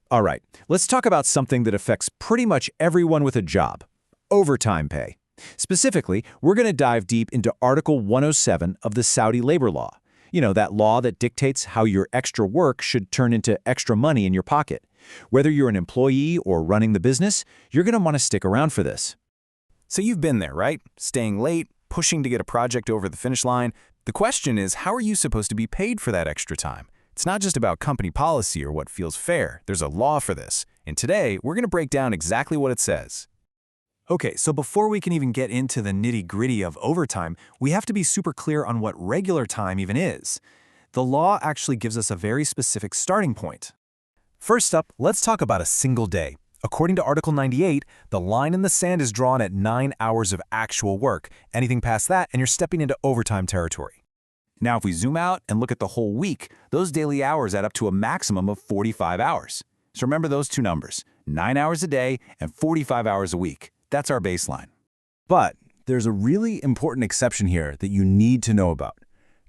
All right, let's talk about something that affects pretty much everyone with a job: overtime pay. Specifically, we're going to dive deep into Article 107 of the Saudi labor law. You know, that law that dictates how your extra work should turn into extra money in your pocket. Whether you're an employee or running the business, you're going to want to stick around for this. So you've been there, right? Staying late, pushing to get a project over the finish line. The question is, how are you supposed to be paid for that extra time? It's not just about company policy or what feels fair. There's a law for this. And today, we're going to break down exactly what it says. Okay, so before we can even get into the nitty-gritty of overtime, we have to be super clear on what regular time even is. The law actually gives us a very specific starting point. First up, let's talk about a single day. According to Article 98, the line in the sand is drawn at 9 hours of actual work. Anything past that, and you're stepping into overtime territory. Now, if we zoom out and look at the whole week, those daily hours add up to a maximum of 45 hours. So remember those two numbers, 9 hours a day and 45 hours a week. That's our baseline. But there's a really important exception here that you need to know about.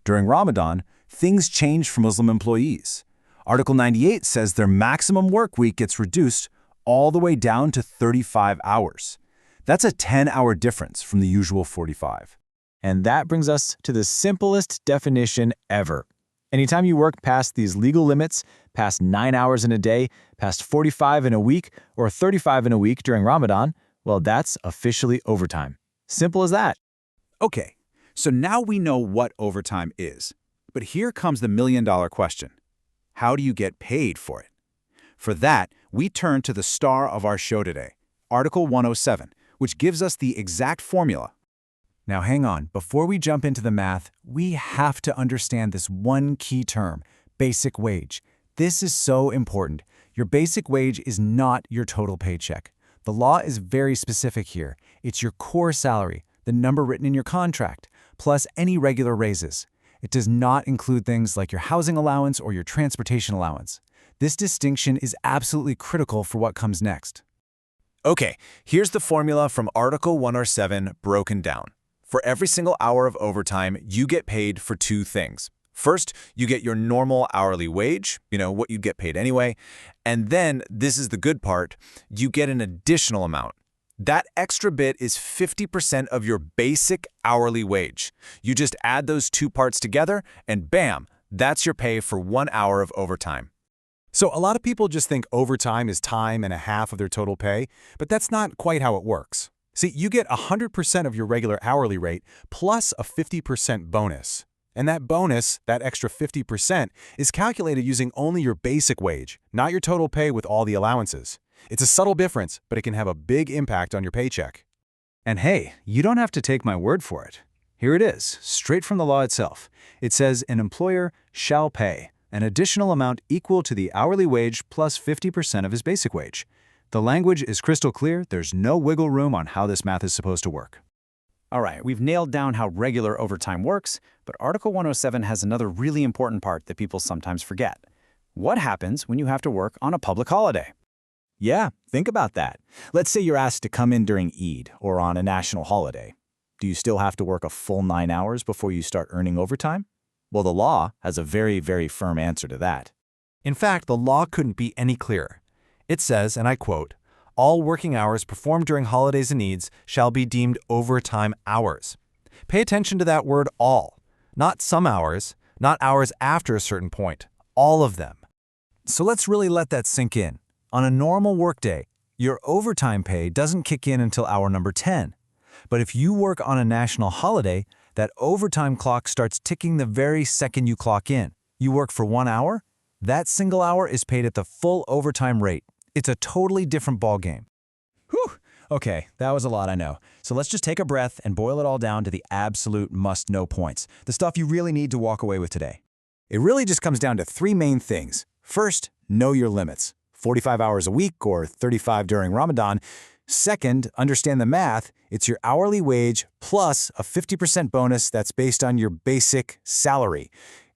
During Ramadan, things change for Muslim employees. Article 98 says their maximum work week gets reduced all the way down to 35 hours. That's a 10-hour difference from the usual 45. And that brings us to the simplest definition ever. Anytime you work past these legal limits, past 9 hours in a day, past 45 in a week, or 35 in a week during Ramadan, well, that's officially overtime. Simple as that. Okay, so now we know what overtime is. But here comes the million-dollar question. How do you get paid for it? For that, we turn to the star of our show today, Article 107, which gives us the exact formula. Now hang on, before we jump into the math, we have to understand this one key term, basic wage. This is so important. Your basic wage is not your total paycheck. The law is very specific here. It's your core salary, the number written in your contract, plus any regular raises. It does not include things like your housing allowance or your transportation allowance. This distinction is absolutely critical for what comes next. Okay, here's the formula from Article 107 broken down. For every single hour of overtime, you get paid for two things. First, you get your normal hourly wage, what you get paid anyway. And then, this is the good part, you get an additional amount. That extra bit is 50% of your basic hourly wage. You just add those two parts together, and bam, that's your pay for 1 hour of overtime. So a lot of people just think overtime is time and a half of their total pay, but that's not quite how it works. See, you get 100% of your regular hourly rate plus a 50% bonus. And that bonus, that extra 50%, is calculated using only your basic wage, not your total pay with all the allowances. It's a subtle difference, but it can have a big impact on your paycheck. And hey, you don't have to take my word for it. Here it is, straight from the law itself. It says an employer shall pay an additional amount equal to the hourly wage plus 50% of his basic wage. The language is crystal clear. There's no wiggle room on how this math is supposed to work. All right, we've nailed down how regular overtime works, but Article 107 has another really important part that people sometimes forget. What happens when you have to work on a public holiday? Yeah, think about that. Let's say you're asked to come in during Eid or on a national holiday. Do you still have to work a full 9 hours before you start earning overtime? Well, the law has a very, very firm answer to that. In fact, the law couldn't be any clearer. It says, and I quote, "All working hours performed during holidays and Eids shall be deemed overtime hours." Pay attention to that word all. Not some hours, not hours after a certain point, all of them. So let's really let that sink in. On a normal workday, your overtime pay doesn't kick in until hour number 10. But if you work on a national holiday, that overtime clock starts ticking the very second you clock in. You work for 1 hour, that single hour is paid at the full overtime rate. It's a totally different ballgame. Whew! Okay, that was a lot, I know. So let's just take a breath and boil it all down to the absolute must-know points, the stuff you really need to walk away with today. It really just comes down to three main things. First, know your limits. 45 hours a week or 35 during Ramadan. Second, understand the math. It's your hourly wage plus a 50% bonus that's based on your basic salary.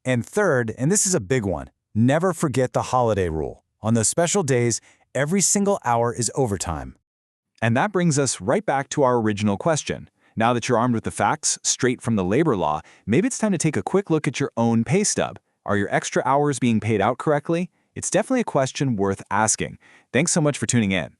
And third, and this is a big one, never forget the holiday rule. On those special days, every single hour is overtime. And that brings us right back to our original question. Now that you're armed with the facts straight from the labor law, maybe it's time to take a quick look at your own pay stub. Are your extra hours being paid out correctly? It's definitely a question worth asking. Thanks so much for tuning in.